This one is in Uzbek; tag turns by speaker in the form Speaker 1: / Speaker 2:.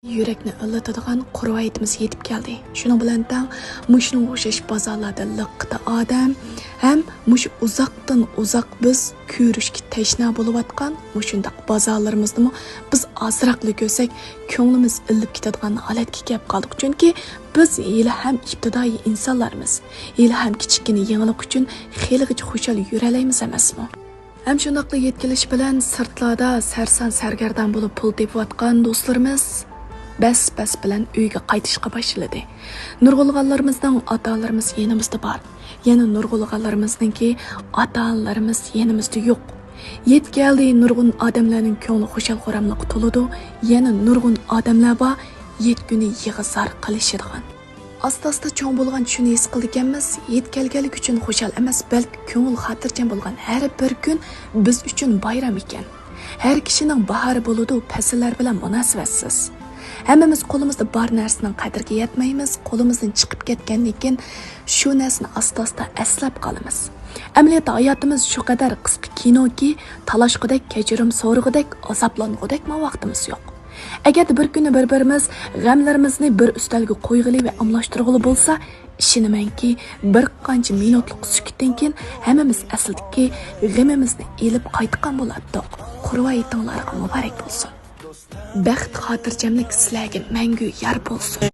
Speaker 1: Yürekni ıllatadigan qurvaytimiz yetib keldi. Şunun bilan tang mushning o'xshash bozorlarda liqda odam ham mush uzoqdan uzoq biz ko'rishga tashna bo'layotgan mushundaq bozorlarimizni biz azroqli ko'rsak ko'nglimiz ilib ketadigan holatga kelib qoldik. Chunki biz hali ham ibtidoiy insonlarmiz. Hali ham kichikgina yangilik uchun xeligacha xushal yuralaymiz emasmi? Hem shundoqli yetkilish bilan sirtlarda sarson sargardon bo'lib pul tepayotgan do'stlarimiz bas bilan uyga qaytishga boshladi. Nurg'ulg'anlarimizning ota-onalarimiz yanimizda bor. Yana nurg'ulg'anlarimizningki ota-onalarimiz yanimizda yo'q. Yetkeldi nurg'un odamlarning ko'ngli xushal-xuramliq to'ladi. Yana nurg'un odamlar bor, yetguni yig'izar qilishadigan. Asta-asta cho'ng bo'lgan shuni his qilganmiz. Yetkelganlik uchun xushal emas, balki ko'ngil xotirjam bo'lgan har bir kun biz uchun bayram ekan. Har kishining bahori bo'ladi, fasllar bilan munosabatsiz. Hammamiz qo'limizda bor narsaning qadriga yetmaymiz, qo'limizdan chiqib ketgandan keyin shu narsani asta-asta eslab qolamiz. Amaliyotda hayotimiz shu qadar qisqa kinoki, talashqidek, kechirim so'rg'idek, azoblang'idek vaqtimiz yo'q. Agar bir kuni bir-birimiz g'amlarimizni bir ustalga qo'yg'ili va amlashtirg'ili bo'lsa, ishinamanki, bir qancha minutlik sukutdan keyin hammamiz aslidagi g'amimizni elib qaytgan bo'lardik. Qurva aytinglarga muborak bo'lsin. Baxt xotirjamlik sizlarga mangu yar bo'lsin.